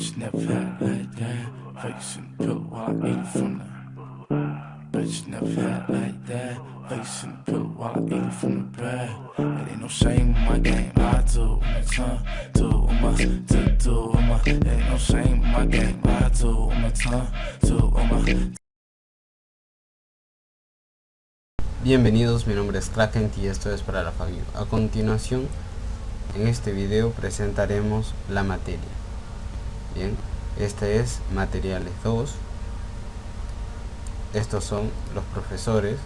Bitch never had like that. Facing pill while eating from the. Bitch never had like that. Facing pill while eating from the bag. It ain't no shame in my game. I do it my tongue, do it with my, do it with my. It ain't no shame in my game. I do it with my tongue, do it with my. Bienvenidos, mi nombre es Kraken y esto es para la FABIU. A continuación, en este video presentaremos la materia. Bien, este es materiales 2. Estos son los profesores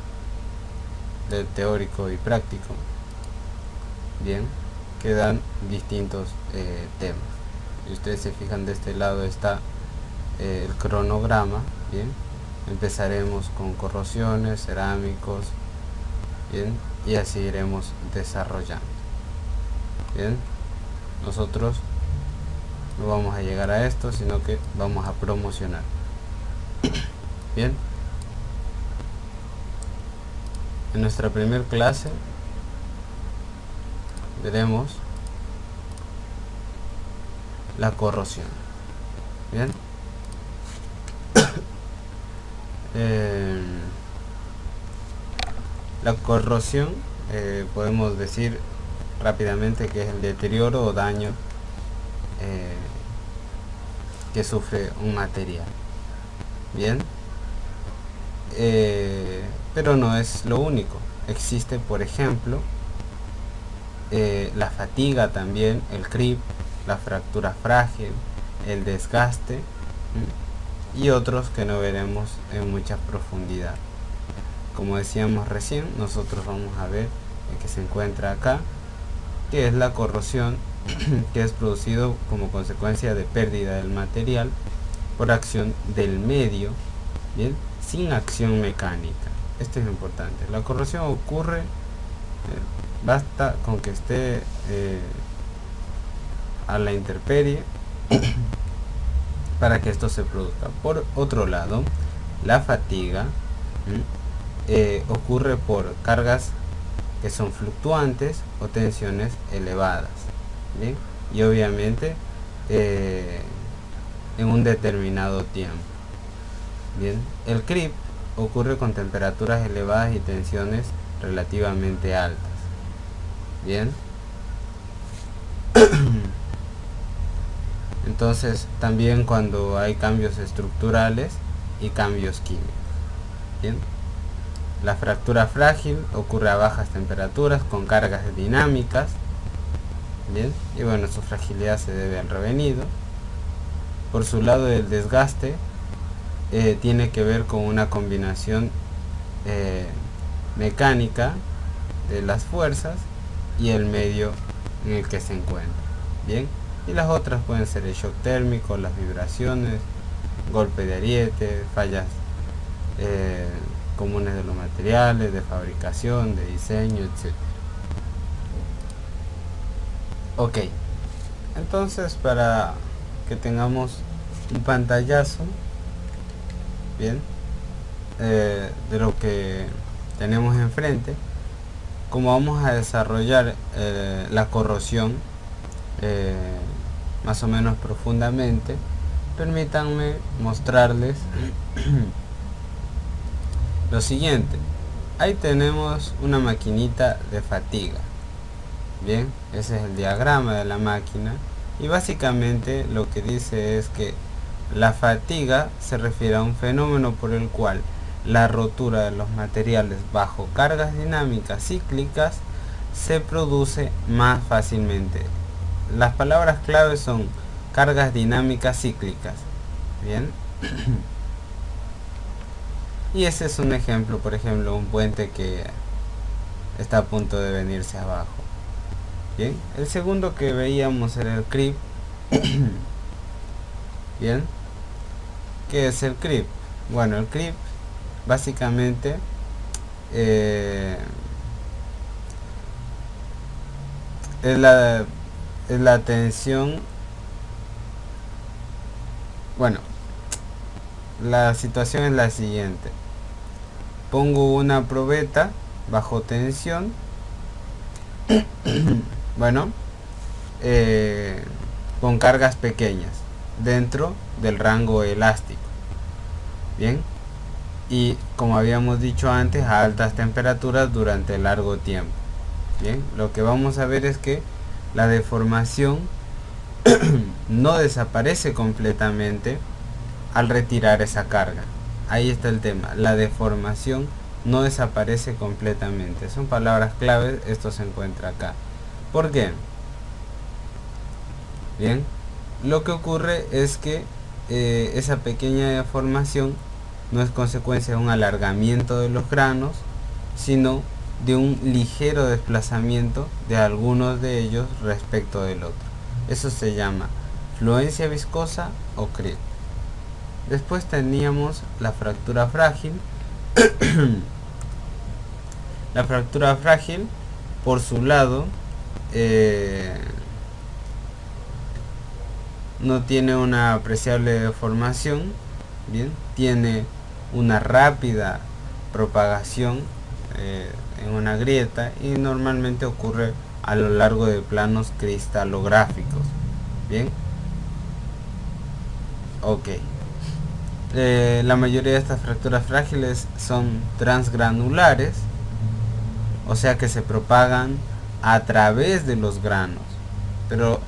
del teórico y práctico. Bien, que dan distintos temas. Si ustedes se fijan, de este lado está el cronograma. Bien, empezaremos con corrosiones, cerámicos. Bien, y así iremos desarrollando. Bien, nosotros no vamos a llegar a esto, sino que vamos a promocionar. Bien, en nuestra primera clase veremos la corrosión. Bien, la corrosión podemos decir rápidamente que es el deterioro o daño que sufre un material. Bien, pero no es lo único. Existe, por ejemplo, la fatiga también, el creep, la fractura frágil, el desgaste y otros que no veremos en mucha profundidad. Como decíamos recién, nosotros vamos a ver el que se encuentra acá, que es la corrosión, que es producido como consecuencia de pérdida del material por acción del medio, bien, sin acción mecánica. Esto es importante. La corrosión ocurre, basta con que esté a la intemperie para que esto se produzca. Por otro lado, la fatiga ocurre por cargas que son fluctuantes o tensiones elevadas. Bien, y obviamente en un determinado tiempo. Bien, el creep ocurre con temperaturas elevadas y tensiones relativamente altas. Bien, entonces también cuando hay cambios estructurales y cambios químicos. Bien, la fractura frágil ocurre a bajas temperaturas con cargas dinámicas. Bien, y bueno, su fragilidad se debe al revenido. Por su lado, el desgaste tiene que ver con una combinación mecánica de las fuerzas y el medio en el que se encuentra. Bien, y las otras pueden ser el shock térmico, las vibraciones, golpe de ariete, fallas comunes de los materiales, de fabricación, de diseño, etc. Ok, entonces para que tengamos un pantallazo, bien, de lo que tenemos enfrente, como vamos a desarrollar la corrosión más o menos profundamente, permítanme mostrarles lo siguiente. Ahí tenemos una maquinita de fatiga. Bien, ese es el diagrama de la máquina y básicamente lo que dice es que la fatiga se refiere a un fenómeno por el cual la rotura de los materiales bajo cargas dinámicas cíclicas se produce más fácilmente. Las palabras clave son cargas dinámicas cíclicas. Bien, y ese es un ejemplo, por ejemplo, un puente que está a punto de venirse abajo. Bien, el segundo que veíamos era el creep. Bien, ¿qué es el creep? Bueno, el creep básicamente es la tensión. Bueno, la situación es la siguiente: pongo una probeta bajo tensión. Bueno, con cargas pequeñas. dentro del rango elástico. Bien, y como habíamos dicho antes, a altas temperaturas durante largo tiempo. Bien, lo que vamos a ver es que la deformación no desaparece completamente al retirar esa carga. Ahí está el tema, la deformación no desaparece completamente. Son palabras claves, esto se encuentra acá. ¿Por qué? Bien, lo que ocurre es que esa pequeña deformación no es consecuencia de un alargamiento de los granos, sino de un ligero desplazamiento de algunos de ellos respecto del otro. Eso se llama fluencia viscosa o creep. Después teníamos la fractura frágil. La fractura frágil, por su lado, no tiene una apreciable deformación, bien, tiene una rápida propagación en una grieta y normalmente ocurre a lo largo de planos cristalográficos. Bien, ok. La mayoría de estas fracturas frágiles son transgranulares, o sea que se propagan a través de los granos, pero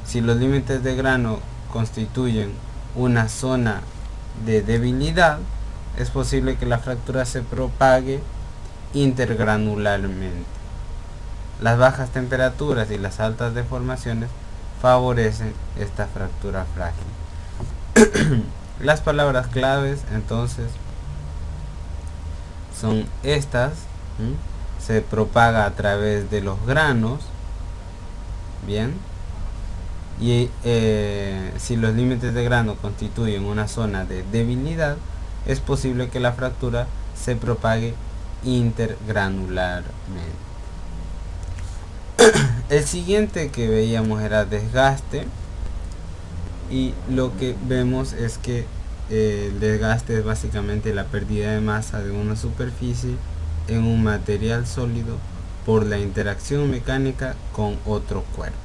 si los límites de grano constituyen una zona de debilidad, es posible que la fractura se propague intergranularmente. Las bajas temperaturas y las altas deformaciones favorecen esta fractura frágil. Las palabras claves entonces son estas. Se propaga a través de los granos. Bien, y si los límites de grano constituyen una zona de debilidad, es posible que la fractura se propague intergranularmente. El siguiente que veíamos era desgaste, y lo que vemos es que el desgaste es básicamente la pérdida de masa de una superficie en un material sólido por la interacción mecánica con otro cuerpo.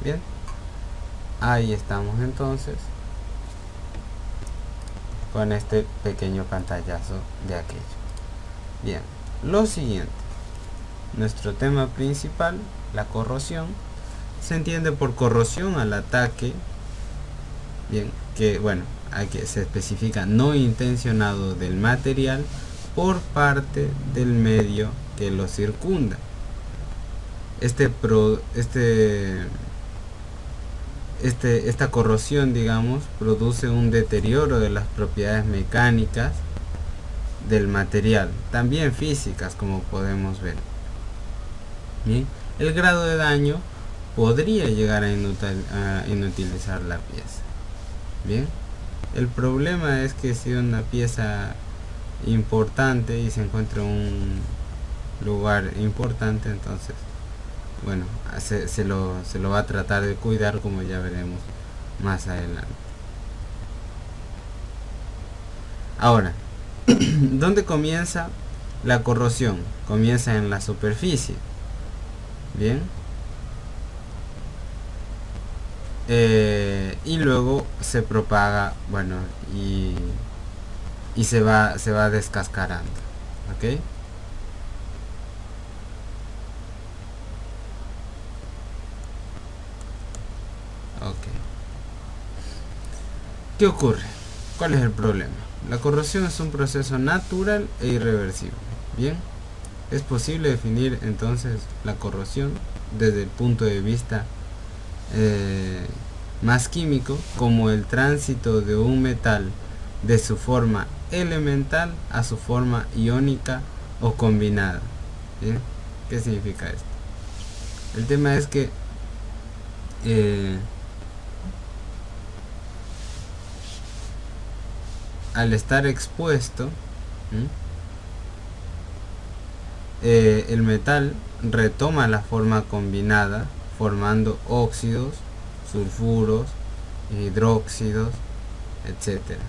Bien, ahí estamos entonces con este pequeño pantallazo de aquello. Bien, lo siguiente, nuestro tema principal, la corrosión, se entiende por corrosión al ataque, bien, que bueno, aquí se especifica no intencionado del material por parte del medio que lo circunda. Esta corrosión, digamos, produce un deterioro de las propiedades mecánicas del material, también físicas, como podemos ver. Bien, el grado de daño podría llegar a inutilizar la pieza. Bien, el problema es que si una pieza importante y se encuentra en un lugar importante, entonces bueno, se lo va a tratar de cuidar, como ya veremos más adelante. Ahora, ¿dónde comienza la corrosión? Comienza en la superficie. Bien, y luego se propaga, bueno, y se va descascarando. ¿Ok? ¿Qué ocurre? ¿Cuál es el problema? La corrosión es un proceso natural e irreversible. Bien, es posible definir entonces la corrosión desde el punto de vista más químico como el tránsito de un metal de su forma elemental a su forma iónica o combinada. ¿Bien? ¿Qué significa esto? El tema es que al estar expuesto, el metal retoma la forma combinada formando óxidos, sulfuros, hidróxidos, etcétera,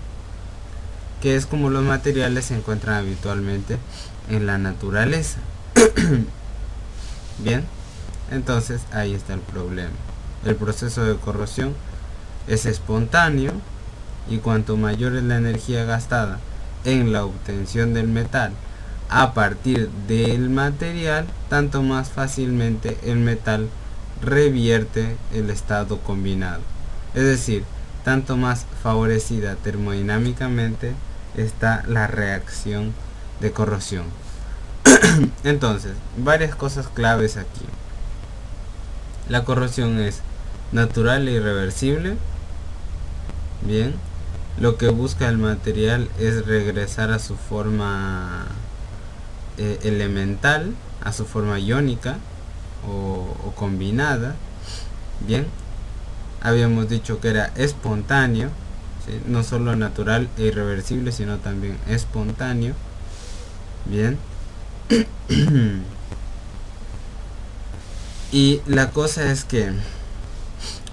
que es como los materiales se encuentran habitualmente en la naturaleza. Bien, entonces ahí está el problema. El proceso de corrosión es espontáneo, y cuanto mayor es la energía gastada en la obtención del metal a partir del material, tanto más fácilmente el metal revierte el estado combinado. Es decir, tanto más favorecida termodinámicamente está la reacción de corrosión. Entonces, varias cosas claves aquí. La corrosión es natural e irreversible. Bien, lo que busca el material es regresar a su forma elemental, a su forma iónica o combinada. Bien, habíamos dicho que era espontáneo, ¿sí? No solo natural e irreversible, sino también espontáneo. Bien. Y la cosa es que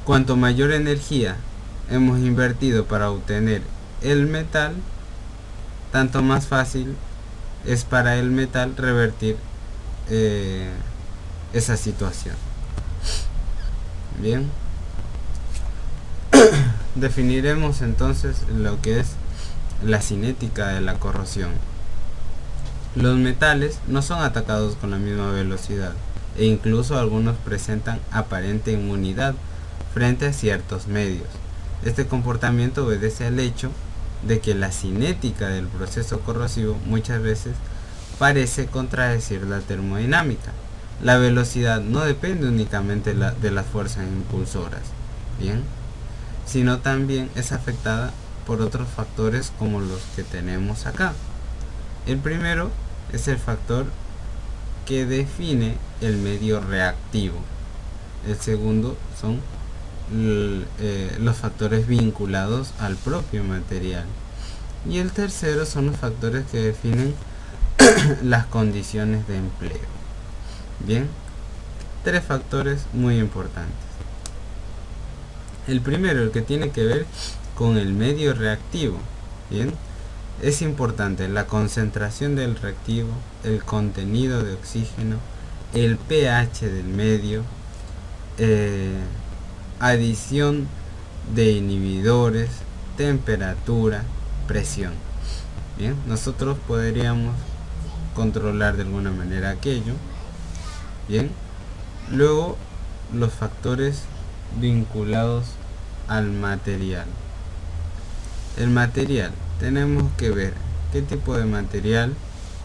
cuanto mayor energía hemos invertido para obtener el metal, tanto más fácil es para el metal revertir esa situación. Bien, definiremos entonces lo que es la cinética de la corrosión. Los metales no son atacados con la misma velocidad, e incluso algunos presentan aparente inmunidad frente a ciertos medios. Este comportamiento obedece al hecho de que la cinética del proceso corrosivo muchas veces parece contradecir la termodinámica. La velocidad no depende únicamente de las fuerzas impulsoras, bien, sino también es afectada por otros factores como los que tenemos acá. El primero es el factor que define el medio reactivo. El segundo son los factores vinculados al propio material. Y el tercero son los factores que definen las condiciones de empleo. Bien, tres factores muy importantes. El primero, el que tiene que ver con el medio reactivo. Bien, es importante la concentración del reactivo, el contenido de oxígeno, el pH del medio, adición de inhibidores, temperatura, presión. Bien, nosotros podríamos controlar de alguna manera aquello. Bien, luego los factores vinculados al material. El material, tenemos que ver qué tipo de material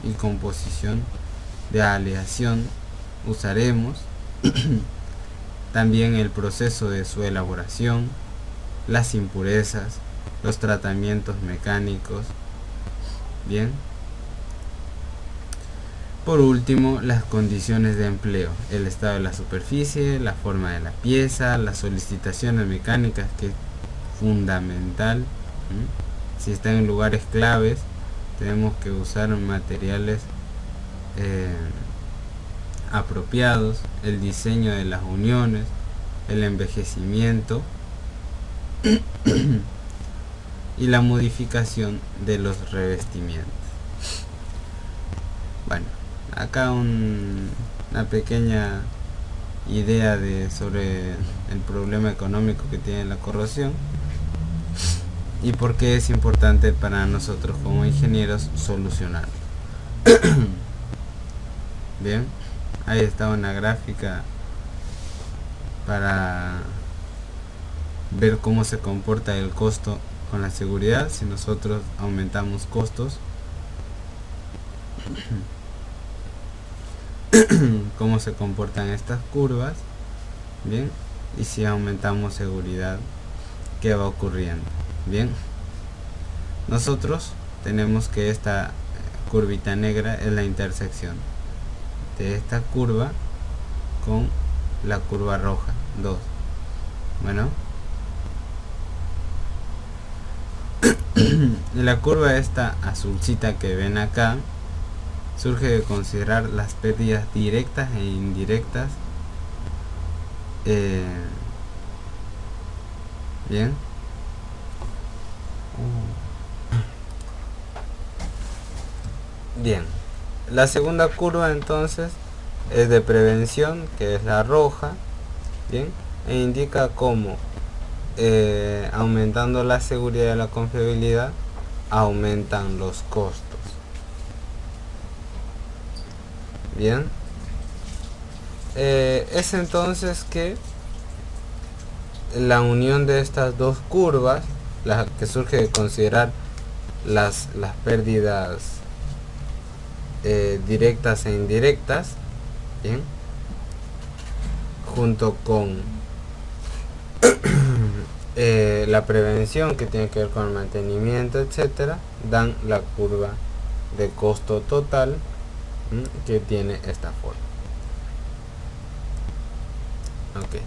y composición de aleación usaremos. También el proceso de su elaboración, las impurezas, los tratamientos mecánicos. Bien, por último, las condiciones de empleo, el estado de la superficie, la forma de la pieza, las solicitaciones mecánicas, que es fundamental. Si está en lugares claves, tenemos que usar materiales apropiados, el diseño de las uniones, el envejecimiento y la modificación de los revestimientos. Bueno, acá una pequeña idea sobre el problema económico que tiene la corrosión y por qué es importante para nosotros como ingenieros solucionarlo. Bien, ahí está una gráfica para ver cómo se comporta el costo con la seguridad si nosotros aumentamos costos. Cómo se comportan estas curvas. Bien, y si aumentamos seguridad, qué va ocurriendo. Bien, nosotros tenemos que esta curvita negra es la intersección de esta curva con la curva roja 2. Bueno, la curva esta azulcita que ven acá surge de considerar las pérdidas directas e indirectas. Bien, bien, la segunda curva entonces es de prevención, que es la roja. Bien, e indica cómo aumentando la seguridad y la confiabilidad, aumentan los costos. Bien, es entonces que la unión de estas dos curvas, la que surge de considerar las pérdidas directas e indirectas, bien, junto con la prevención que tiene que ver con el mantenimiento, etcétera, dan la curva de costo total, que tiene esta forma. Ok.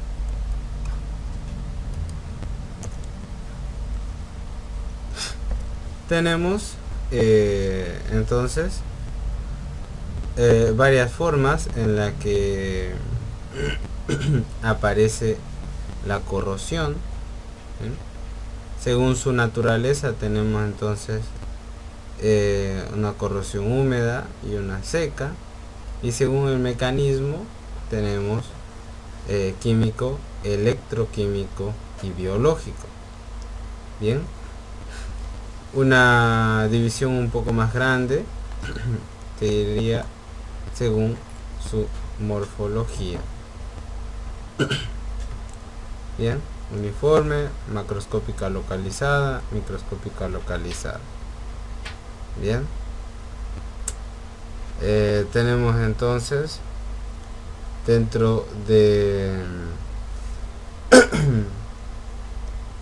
Tenemos entonces varias formas en la que aparece la corrosión. Según su naturaleza tenemos entonces una corrosión húmeda y una seca, y según el mecanismo tenemos químico, electroquímico y biológico. Bien, una división un poco más grande te diría según su morfología. Bien, uniforme, macroscópica localizada, microscópica localizada. Bien, tenemos entonces dentro de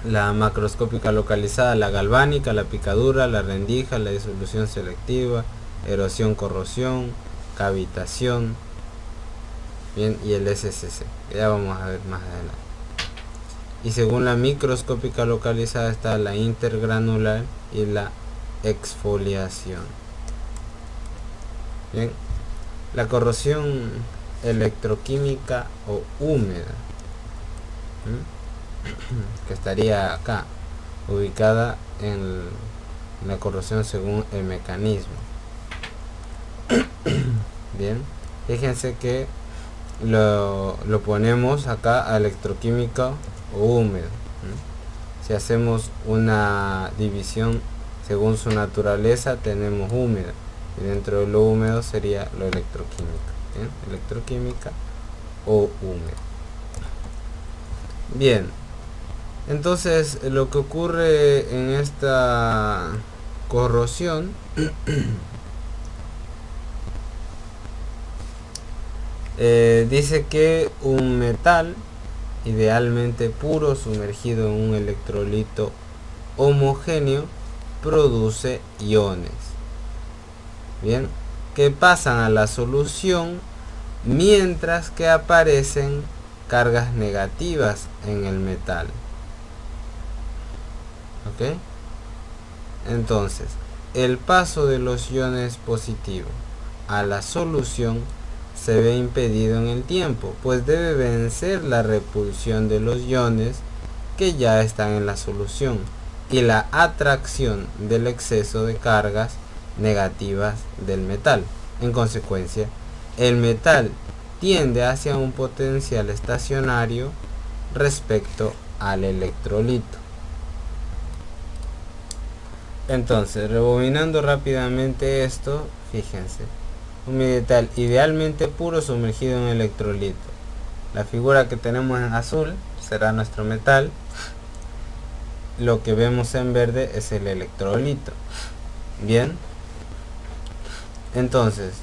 la macroscópica localizada la galvánica, la picadura, la rendija, la disolución selectiva, erosión, corrosión, cavitación. Bien, y el SCC, que ya vamos a ver más adelante. Y según la microscópica localizada está la intergranular y la exfoliación. Bien, la corrosión electroquímica o húmeda, que estaría acá, ubicada en la corrosión según el mecanismo. Bien, fíjense que lo ponemos acá a electroquímica o húmedo. Si hacemos una división según su naturaleza, tenemos húmeda, y dentro de lo húmedo sería lo electroquímica. ¿Bien? Electroquímica o húmedo. Bien, entonces lo que ocurre en esta corrosión dice que un metal idealmente puro sumergido en un electrolito homogéneo produce iones, bien, que pasan a la solución mientras que aparecen cargas negativas en el metal. ¿Ok? Entonces, el paso de los iones positivos a la solución se ve impedido en el tiempo, pues debe vencer la repulsión de los iones que ya están en la solución y la atracción del exceso de cargas negativas del metal. En consecuencia, el metal tiende hacia un potencial estacionario respecto al electrolito. Entonces, rebobinando rápidamente esto, fíjense, un metal idealmente puro sumergido en electrolito. La figura que tenemos en azul será nuestro metal. Lo que vemos en verde es el electrolito. Bien, entonces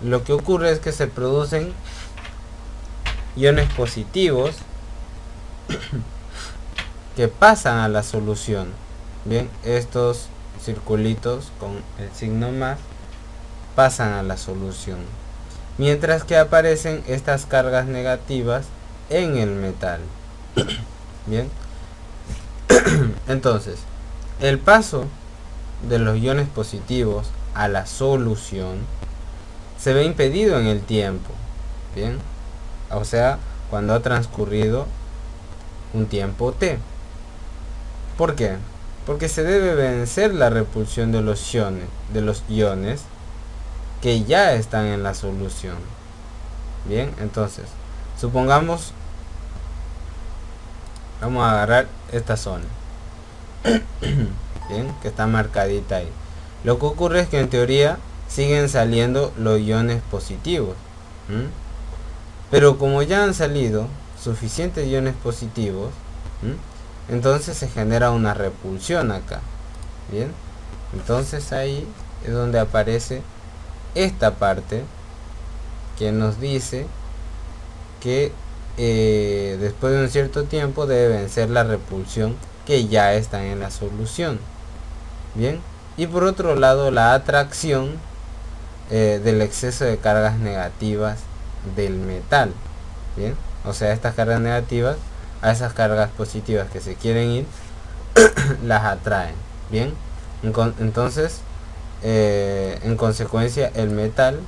lo que ocurre es que se producen iones positivos que pasan a la solución. Bien, estos circulitos con el signo más pasan a la solución, mientras que aparecen estas cargas negativas en el metal. Bien, entonces el paso de los iones positivos a la solución se ve impedido en el tiempo. Bien, o sea, cuando ha transcurrido un tiempo t. ¿Por qué? Porque se debe vencer la repulsión de los iones que ya están en la solución. Bien, entonces supongamos Vamos a agarrar esta zona. Bien, que está marcadita ahí. Lo que ocurre es que en teoría siguen saliendo los iones positivos. Pero como ya han salido suficientes iones positivos, entonces se genera una repulsión acá. Bien, entonces ahí es donde aparece esta parte que nos dice que después de un cierto tiempo debe vencer la repulsión que ya está en la solución. Bien, y por otro lado la atracción del exceso de cargas negativas del metal. Bien, o sea, estas cargas negativas a esas cargas positivas que se quieren ir las atraen. Bien, entonces en consecuencia el metal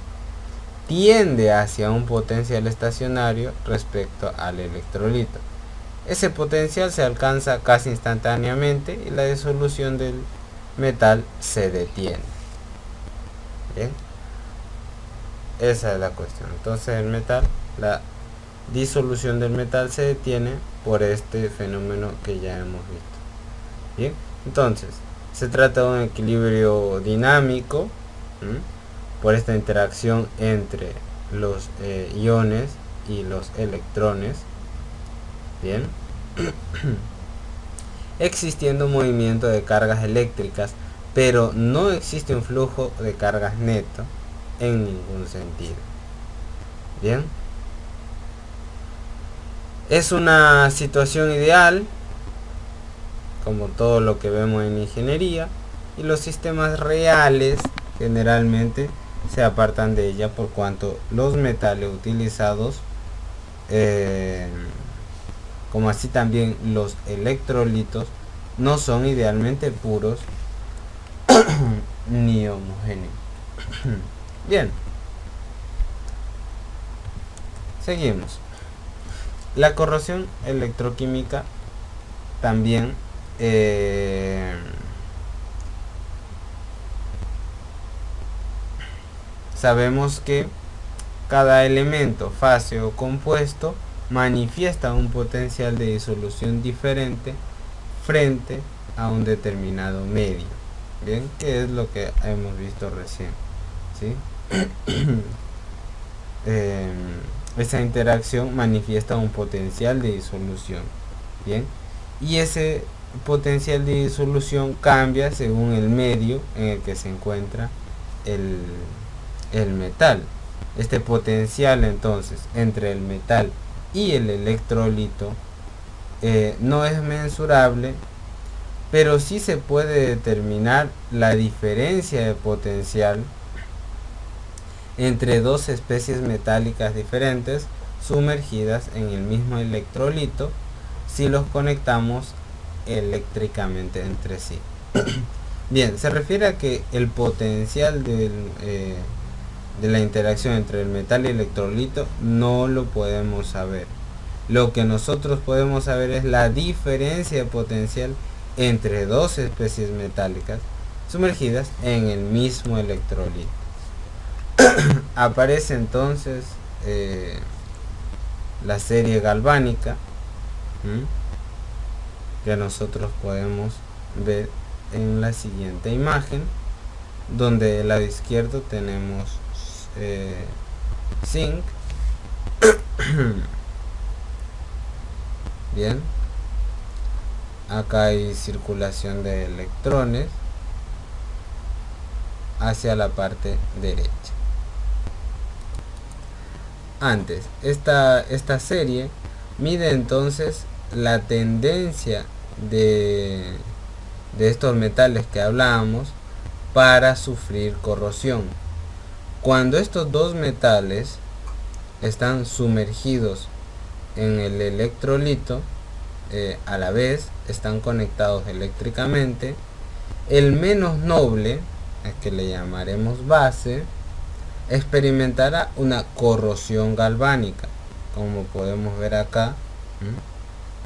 tiende hacia un potencial estacionario respecto al electrolito. Ese potencial se alcanza casi instantáneamente y la disolución del metal se detiene. Bien, esa es la cuestión. Entonces el metal, la disolución del metal se detiene por este fenómeno que ya hemos visto. Bien, entonces se trata de un equilibrio dinámico por esta interacción entre los iones y los electrones. Bien, existiendo un movimiento de cargas eléctricas, pero no existe un flujo de cargas neto en ningún sentido. Bien, es una situación ideal, como todo lo que vemos en ingeniería, y los sistemas reales generalmente se apartan de ella por cuanto los metales utilizados, como así también los electrolitos, no son idealmente puros ni homogéneos. Bien, seguimos. La corrosión electroquímica también sabemos que cada elemento, fase o compuesto manifiesta un potencial de disolución diferente frente a un determinado medio. Bien, que es lo que hemos visto recién, ¿sí? Esa interacción manifiesta un potencial de disolución. Bien, y ese potencial de disolución cambia según el medio en el que se encuentra el metal. Este potencial entonces entre el metal y el electrolito no es mensurable, pero sí se puede determinar la diferencia de potencial entre dos especies metálicas diferentes sumergidas en el mismo electrolito si los conectamos eléctricamente entre sí. Bien, se refiere a que el potencial de la interacción entre el metal y el electrolito no lo podemos saber. Lo que nosotros podemos saber es la diferencia de potencial entre dos especies metálicas sumergidas en el mismo electrolito. Aparece entonces la serie galvánica que nosotros podemos ver en la siguiente imagen, donde del lado izquierdo tenemos zinc. Bien, acá hay circulación de electrones hacia la parte derecha. Antes, esta serie mide entonces la tendencia de estos metales que hablábamos para sufrir corrosión. Cuando estos dos metales están sumergidos en el electrolito, a la vez están conectados eléctricamente, el menos noble, a que le llamaremos base, experimentará una corrosión galvánica. Como podemos ver acá,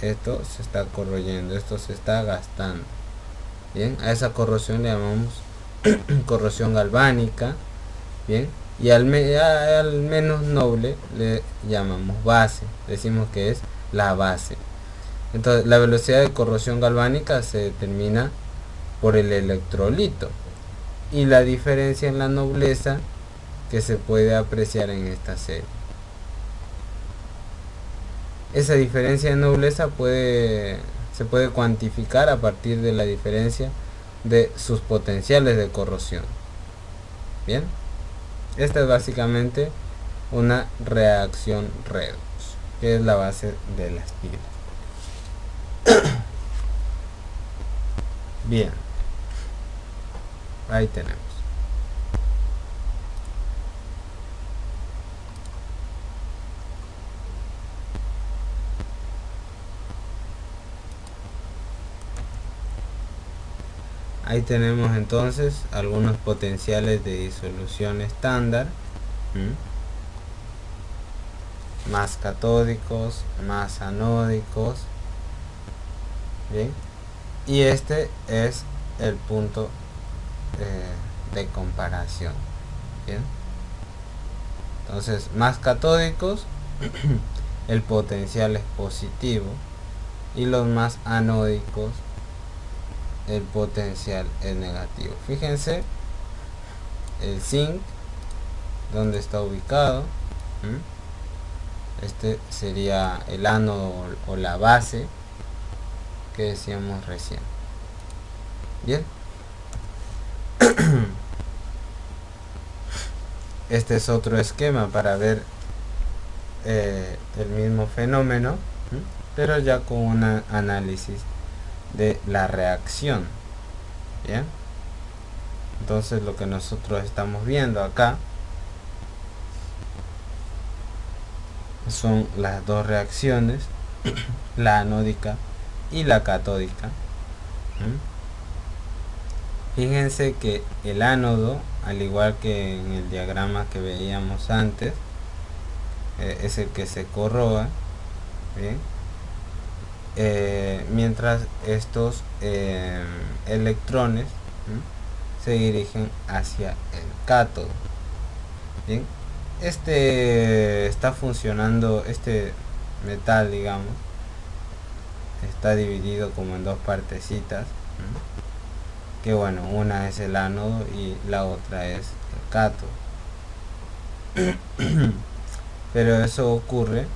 esto se está corroyendo, esto se está gastando. Bien, a esa corrosión le llamamos corrosión galvánica. Bien, y al menos noble le llamamos base, decimos que es la base. Entonces la velocidad de corrosión galvánica se determina por el electrolito y la diferencia en la nobleza que se puede apreciar en esta serie. Esa diferencia de nobleza se puede cuantificar a partir de la diferencia de sus potenciales de corrosión. Bien, esta es básicamente una reacción redox, que es la base de las pilas. Bien, ahí tenemos. Ahí tenemos entonces algunos potenciales de disolución estándar, más catódicos, más anódicos. Bien, y este es el punto de comparación. Bien, entonces más catódicos el potencial es positivo y los más anódicos el potencial es negativo. Fíjense el zinc donde está ubicado. Este sería el ánodo o la base que decíamos recién. Bien, este es otro esquema para ver el mismo fenómeno, pero ya con un análisis de la reacción. Bien, entonces lo que nosotros estamos viendo acá son las dos reacciones, la anódica y la catódica. Fíjense que el ánodo, al igual que en el diagrama que veíamos antes, es el que se corroa. Bien, mientras estos electrones se dirigen hacia el cátodo. Bien, está funcionando, este metal, digamos, está dividido como en dos partecitas, que bueno, una es el ánodo y la otra es el cátodo. Pero eso ocurre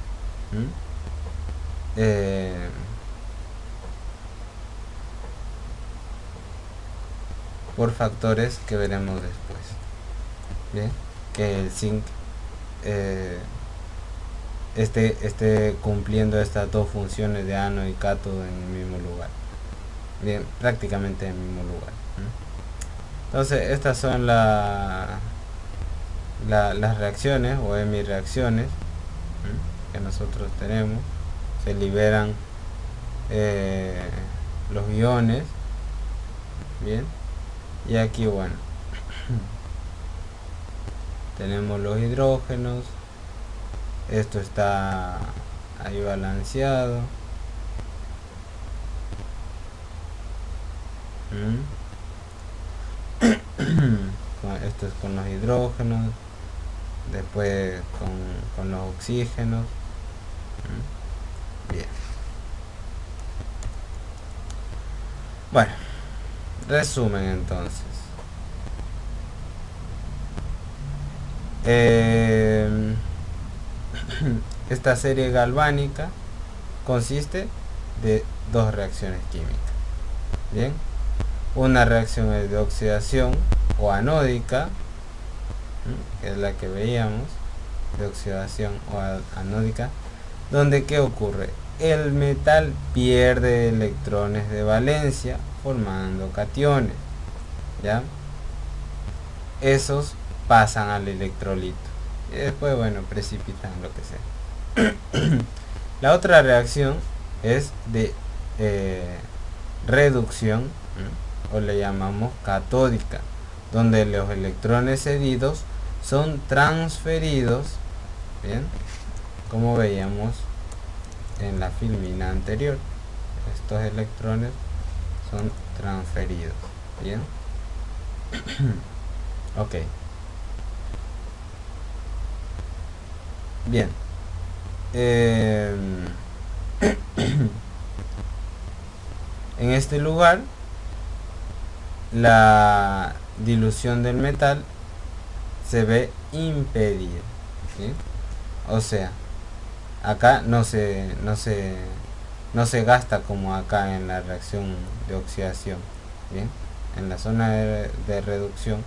por factores que veremos después. Bien, que el zinc esté cumpliendo estas dos funciones de ánodo y cátodo en el mismo lugar. Bien, prácticamente en el mismo lugar. Entonces estas son las reacciones o hemireacciones que nosotros tenemos. Se liberan los iones. Bien, y aquí bueno tenemos los hidrógenos. Esto está ahí balanceado. Esto es con los hidrógenos, después con los oxígenos. Bien, bueno, resumen entonces. Esta serie galvánica consiste de dos reacciones químicas. Bien, una reacción es de oxidación o anódica, que es la que veíamos, de oxidación o anódica, donde ¿qué ocurre? El metal pierde electrones de valencia formando cationes, ¿ya? Esos pasan al electrolito y después, bueno, precipitan lo que sea. La otra reacción es de reducción, o le llamamos catódica, donde los electrones cedidos son transferidos, bien, como veíamos en la filmina anterior. Estos electrones son transferidos. Bien. Ok. Bien. este lugar la dilución del metal se ve impedida, ¿sí? O sea, acá no se gasta como acá en la reacción de oxidación, ¿bien? En la zona de reducción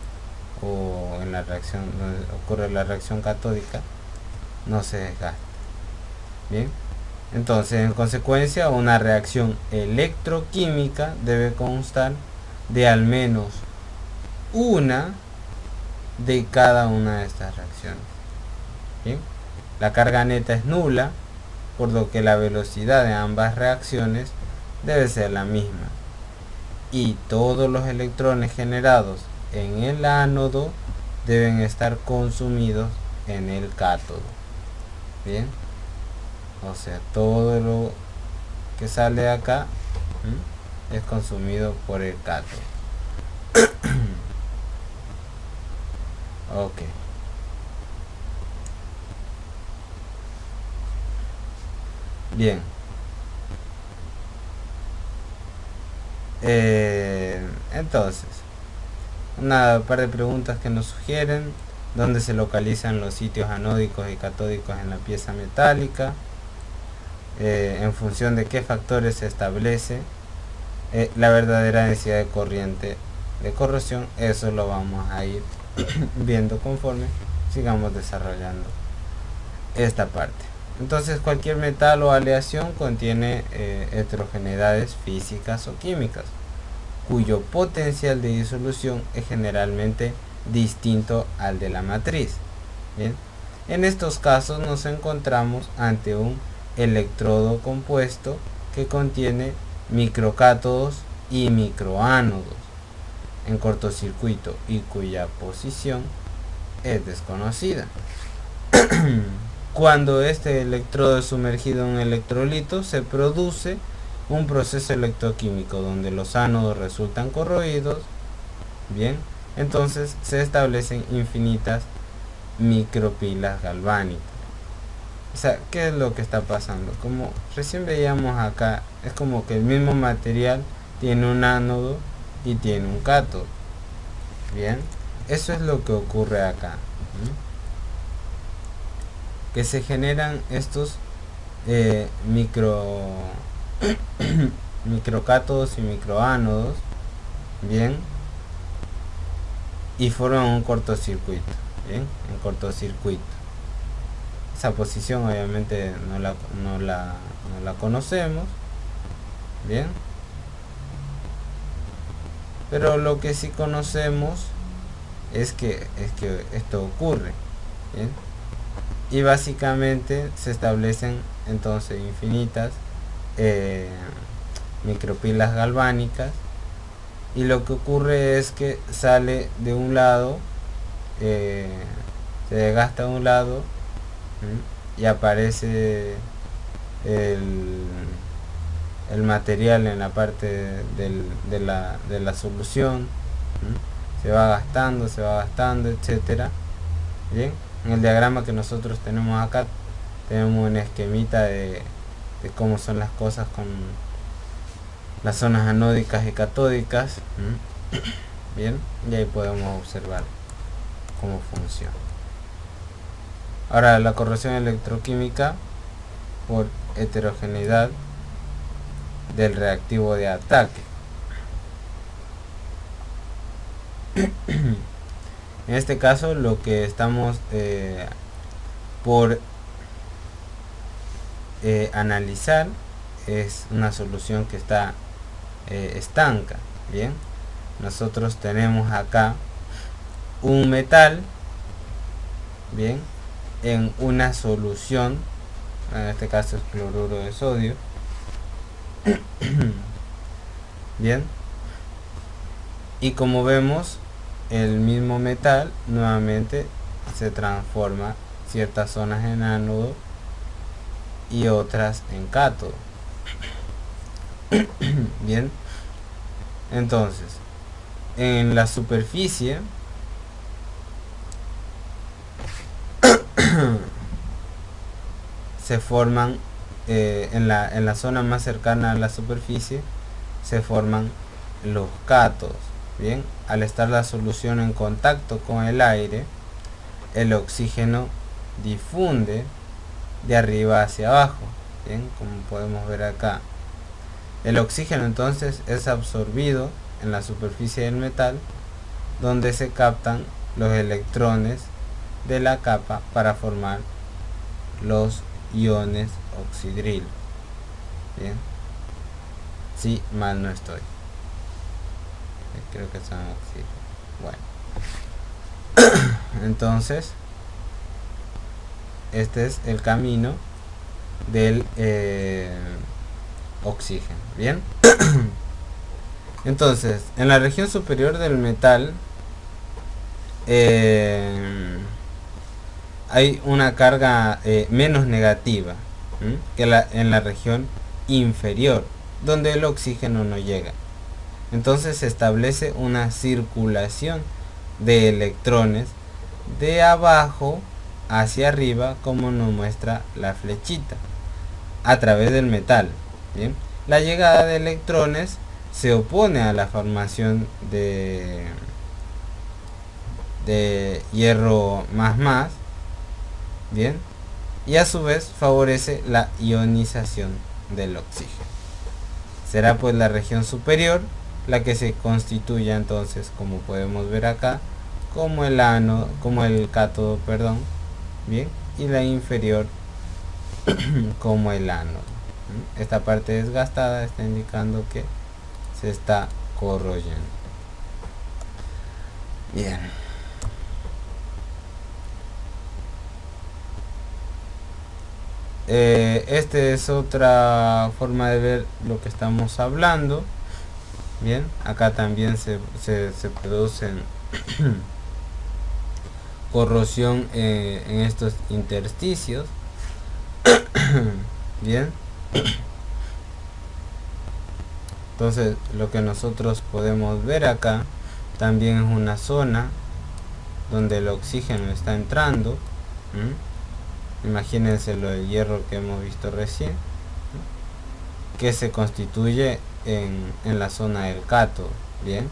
o en la reacción donde ocurre la reacción catódica no se desgasta, bien. Entonces, en consecuencia, una reacción electroquímica debe constar de al menos una de cada una de estas reacciones, ¿bien? La carga neta es nula, por lo que la velocidad de ambas reacciones debe ser la misma, y todos los electrones generados en el ánodo deben estar consumidos en el cátodo, bien. O sea, todo lo que sale de acá es consumido por el cátodo. Ok. Bien. Entonces, una par de preguntas que nos sugieren: ¿dónde se localizan los sitios anódicos y catódicos en la pieza metálica? En función de qué factores se establece la verdadera densidad de corriente de corrosión. Eso lo vamos a ir viendo conforme sigamos desarrollando esta parte. Entonces, cualquier metal o aleación contiene heterogeneidades físicas o químicas, cuyo potencial de disolución es generalmente distinto al de la matriz. Bien, en estos casos nos encontramos ante un electrodo compuesto que contiene microcátodos y microánodos en cortocircuito y cuya posición es desconocida. Cuando este electrodo es sumergido en un electrolito, se produce un proceso electroquímico donde los ánodos resultan corroídos. Bien, entonces se establecen infinitas micropilas galvánicas. O sea, ¿qué es lo que está pasando? Como recién veíamos acá, es como que el mismo material tiene un ánodo y tiene un cátodo. Bien, eso es lo que ocurre acá. Que se generan estos microcátodos y microánodos, bien, y forman un cortocircuito, bien, en cortocircuito. Esa posición obviamente no la conocemos, bien, pero lo que sí conocemos es que esto ocurre, bien, y básicamente se establecen entonces infinitas micropilas galvánicas, y lo que ocurre es que sale de un lado, se desgasta de un lado, y aparece el material en la parte de la solución, se va gastando, etcétera. Bien, en el diagrama que nosotros tenemos acá tenemos un esquemita de cómo son las cosas con las zonas anódicas y catódicas. Bien, y ahí podemos observar cómo funciona. Ahora, la corrosión electroquímica por heterogeneidad del reactivo de ataque. En este caso, lo que estamos por analizar es una solución que está estanca. Bien, nosotros tenemos acá un metal, bien, en una solución, en este caso es cloruro de sodio. Bien, y como vemos, el mismo metal nuevamente se transforma ciertas zonas en ánodo y otras en cátodo. Bien, entonces en la superficie se forman en la zona más cercana a la superficie se forman los cátodos. Bien, al estar la solución en contacto con el aire, el oxígeno difunde de arriba hacia abajo. Bien, como podemos ver acá, el oxígeno entonces es absorbido en la superficie del metal, donde se captan los electrones de la capa para formar los iones oxidrilos. Bien, si mal no estoy, creo que son oxidrilos. Bueno, entonces este es el camino del oxígeno. Bien, entonces en la región superior del metal hay una carga menos negativa que en la región inferior, donde el oxígeno no llega. Entonces se establece una circulación de electrones de abajo hacia arriba, como nos muestra la flechita, a través del metal. Bien, la llegada de electrones se opone a la formación de hierro más, bien, y a su vez favorece la ionización del oxígeno. Será pues la región superior la que se constituya entonces, como podemos ver acá, como el cátodo, perdón, bien, y la inferior como el ánodo. Esta parte desgastada está indicando que se está corroyendo. Bien. Esta es otra forma de ver lo que estamos hablando. Bien, acá también se producen corrosión en estos intersticios. Bien, entonces lo que nosotros podemos ver acá también es una zona donde el oxígeno está entrando. Imagínense lo del hierro que hemos visto recién, que se constituye en la zona del cátodo, bien,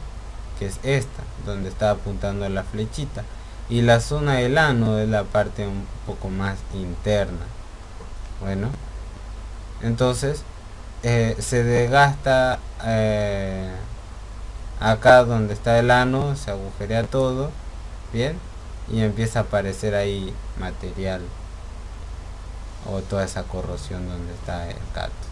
que es esta donde está apuntando la flechita, y la zona del ánodo es la parte un poco más interna. Bueno, entonces se desgasta acá donde está el ánodo, se agujerea todo, bien, y empieza a aparecer ahí material o toda esa corrosión donde está el cátodo.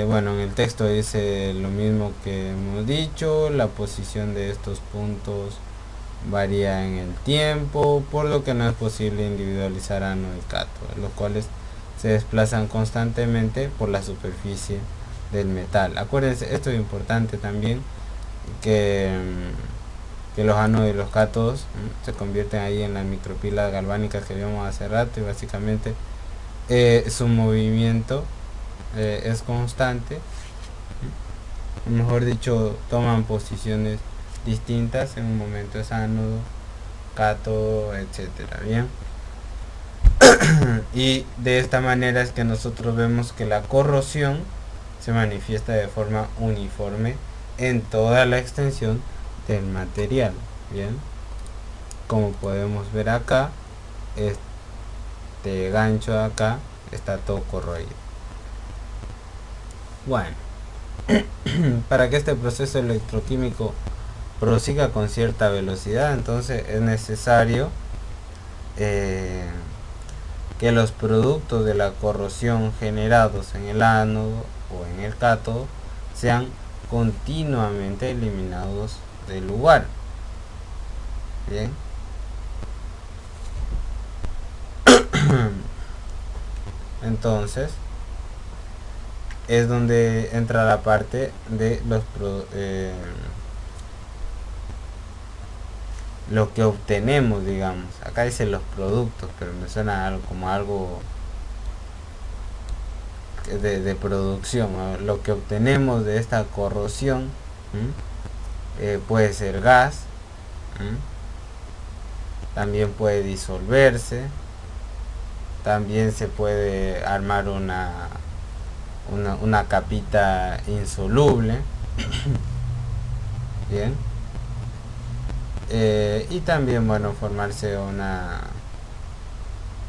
Bueno, en el texto dice lo mismo que hemos dicho. La posición de estos puntos varía en el tiempo, por lo que no es posible individualizar ánodo y cátodo, los cuales se desplazan constantemente por la superficie del metal. Acuérdense, esto es importante también, que los ánodos y los cátodos se convierten ahí en las micropilas galvánicas que vimos hace rato, y básicamente su movimiento es constante, mejor dicho, toman posiciones distintas. En un momento es ánodo, cátodo, etcétera. Bien, y de esta manera es que nosotros vemos que la corrosión se manifiesta de forma uniforme en toda la extensión del material. Bien, como podemos ver acá, este gancho de acá está todo corroído. Bueno, para que este proceso electroquímico prosiga con cierta velocidad, entonces es necesario que los productos de la corrosión generados en el ánodo o en el cátodo sean continuamente eliminados del lugar. Bien, entonces es donde entra la parte de lo que obtenemos, digamos. Acá dice los productos, pero me suena como algo de producción, ¿no? Lo que obtenemos de esta corrosión puede ser gas, también puede disolverse, también se puede armar una una capita insoluble. Bien. Y también, bueno, formarse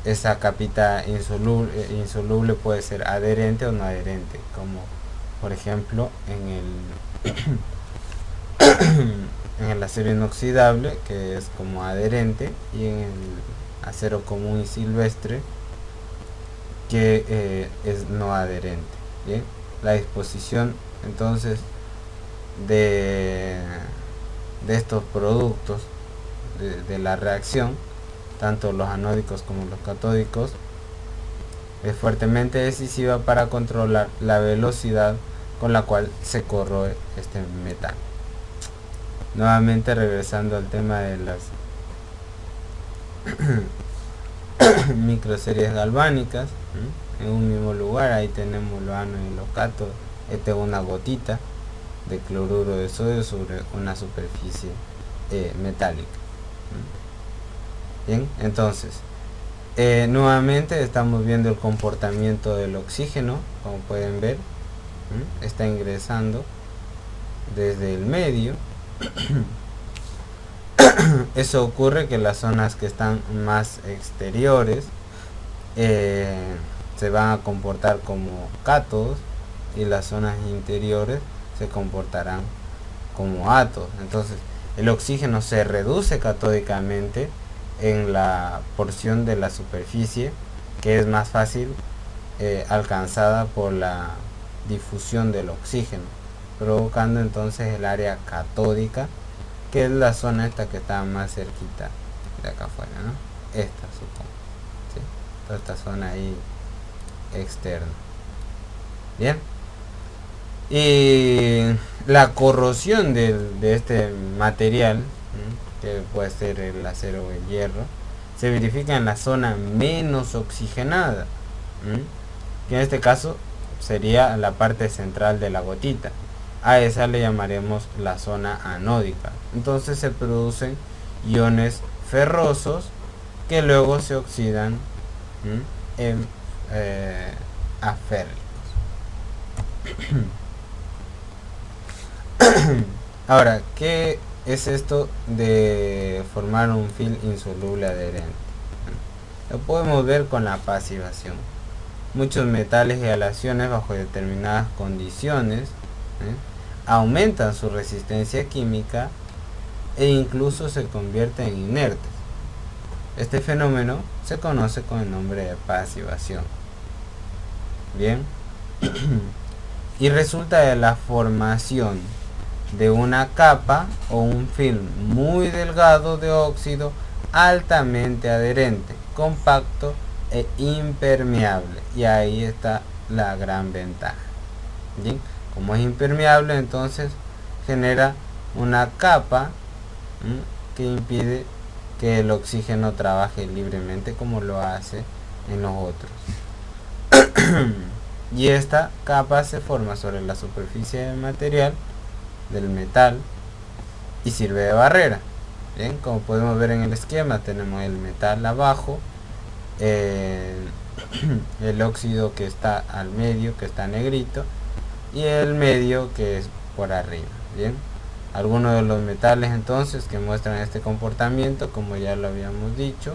esa capita insoluble puede ser adherente o no adherente, como por ejemplo en el acero inoxidable, que es como adherente, y en el acero común y silvestre, que es no adherente. Bien, la disposición entonces de estos productos de la reacción, tanto los anódicos como los catódicos, es fuertemente decisiva para controlar la velocidad con la cual se corroe este metal. Nuevamente regresando al tema de las microseries galvánicas, en un mismo lugar, ahí tenemos los ánodos y los cátodos. Esta es una gotita de cloruro de sodio sobre una superficie metálica. Bien, entonces nuevamente estamos viendo el comportamiento del oxígeno. Como pueden ver, está ingresando desde el medio. Eso ocurre que las zonas que están más exteriores se van a comportar como cátodos, y las zonas interiores se comportarán como átodos. Entonces el oxígeno se reduce catódicamente en la porción de la superficie que es más fácil alcanzada por la difusión del oxígeno, provocando entonces el área catódica, que es la zona esta que está más cerquita de acá afuera, ¿no? Esta, supongo, ¿sí? Toda esta zona ahí externa. Bien, y la corrosión de este material, que puede ser el acero o el hierro, se verifica en la zona menos oxigenada, que en este caso sería la parte central de la gotita. A esa le llamaremos la zona anódica. Entonces se producen iones ferrosos que luego se oxidan en aférricos. Ahora, ¿qué es esto de formar un film insoluble adherente? Lo podemos ver con la pasivación. Muchos metales y aleaciones bajo determinadas condiciones aumentan su resistencia química e incluso se convierten en inertes. Este fenómeno se conoce con el nombre de pasivación. Bien, y resulta de la formación de una capa o un film muy delgado de óxido altamente adherente, compacto e impermeable. Y ahí está la gran ventaja. ¿Bien? Como es impermeable, entonces genera una capa que impide que el oxígeno trabaje libremente como lo hace en los otros. Y esta capa se forma sobre la superficie del material, del metal, y sirve de barrera. Bien, como podemos ver en el esquema, tenemos el metal abajo, el óxido que está al medio, que está negrito, y el medio que es por arriba. Bien, algunos de los metales entonces que muestran este comportamiento, como ya lo habíamos dicho,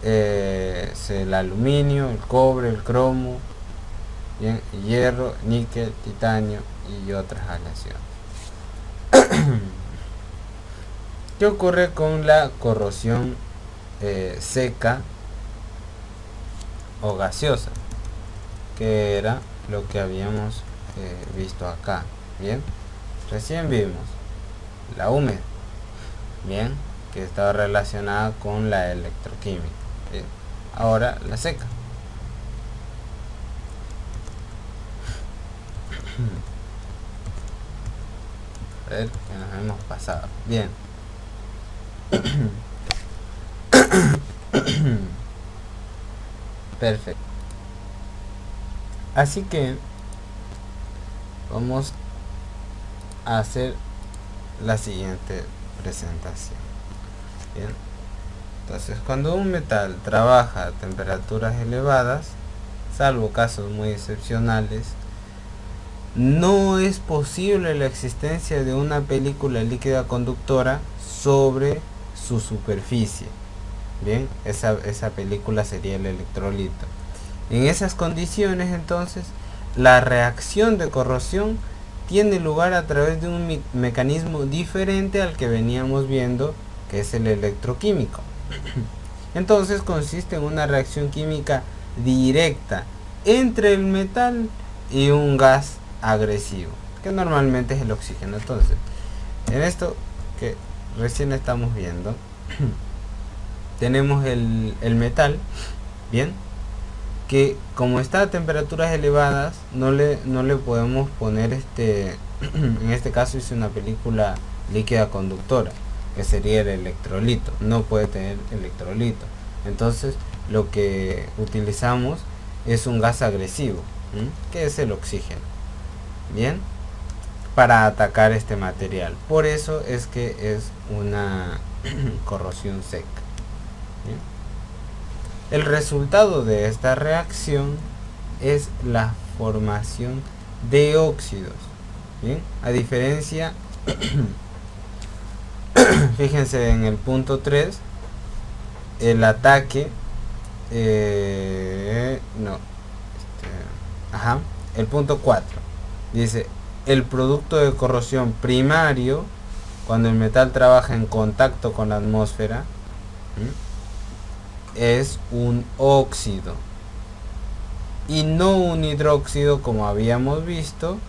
es el aluminio, el cobre, el cromo, bien, hierro, níquel, titanio y otras aleaciones. ¿Qué ocurre con la corrosión seca o gaseosa? Que era lo que habíamos visto acá. Bien, recién vimos la húmeda, bien, que estaba relacionada con la electroquímica. Bien. Ahora la seca. A ver, que nos hemos pasado. Bien. Perfecto. Así que vamos a hacer la siguiente presentación. Bien. Entonces, cuando un metal trabaja a temperaturas elevadas, salvo casos muy excepcionales, no es posible la existencia de una película líquida conductora sobre su superficie. Bien, esa película sería el electrolito. En esas condiciones, entonces, la reacción de corrosión tiene lugar a través de un mecanismo diferente al que veníamos viendo, que es el electroquímico. Entonces consiste en una reacción química directa entre el metal y un gas agresivo, que normalmente es el oxígeno. Entonces, en esto que recién estamos viendo, tenemos el metal, bien, que como está a temperaturas elevadas, no le podemos poner en este caso hice una película líquida conductora, que sería el electrolito. No puede tener electrolito. Entonces lo que utilizamos es un gas agresivo, que es el oxígeno, bien, para atacar este material. Por eso es que es una corrosión seca. ¿Bien? El resultado de esta reacción es la formación de óxidos. Bien, a diferencia fíjense en el punto 3, el ataque el punto 4 dice: el producto de corrosión primario, cuando el metal trabaja en contacto con la atmósfera, es un óxido y no un hidróxido, como habíamos visto,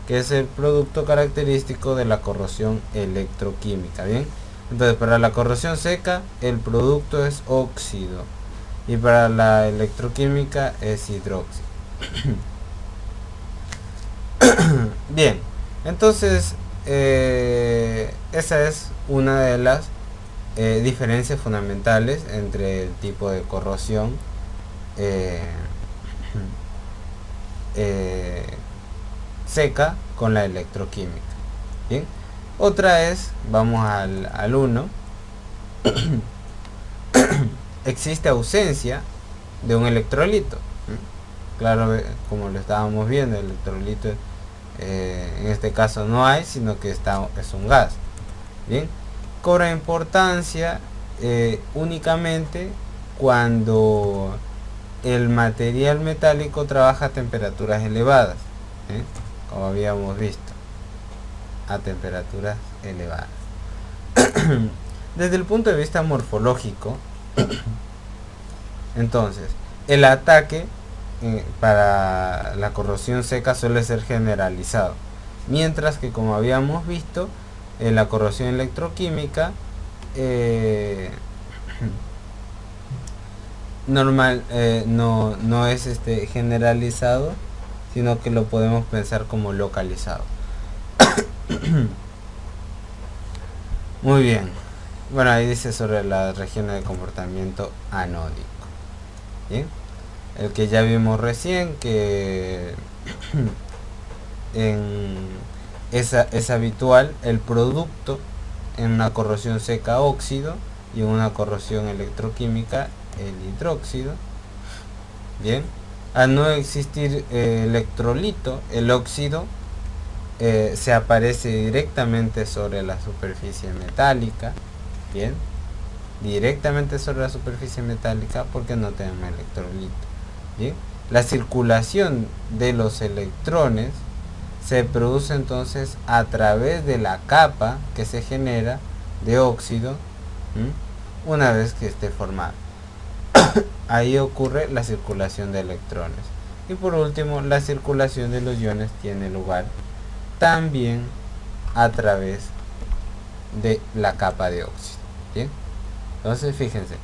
que es el producto característico de la corrosión electroquímica. Bien, entonces para la corrosión seca el producto es óxido y para la electroquímica es hidróxido. Bien, entonces esa es una de las diferencias fundamentales entre el tipo de corrosión seca con la electroquímica. Bien, otra es, vamos al 1, existe ausencia de un electrolito. Claro, como lo estábamos viendo, el electrolito en este caso no hay, sino que es un gas. Bien, cobra importancia únicamente cuando el material metálico trabaja a temperaturas elevadas, como habíamos visto, a temperaturas elevadas. Desde el punto de vista morfológico, entonces el ataque para la corrosión seca suele ser generalizado, mientras que, como habíamos visto, en la corrosión electroquímica no es generalizado, sino que lo podemos pensar como localizado. Muy bien, bueno, ahí dice sobre las regiones de comportamiento anódico. Bien, el que ya vimos recién, que es habitual el producto en una corrosión seca óxido y en una corrosión electroquímica el hidróxido. Bien, al no existir electrolito, el óxido se aparece directamente sobre la superficie metálica. Bien, directamente sobre la superficie metálica, porque no tenemos electrolito. Bien, la circulación de los electrones se produce entonces a través de la capa que se genera de óxido una vez que esté formado. Ahí ocurre la circulación de electrones. Y por último, la circulación de los iones tiene lugar también a través de la capa de óxido. ¿Bien? Entonces fíjense,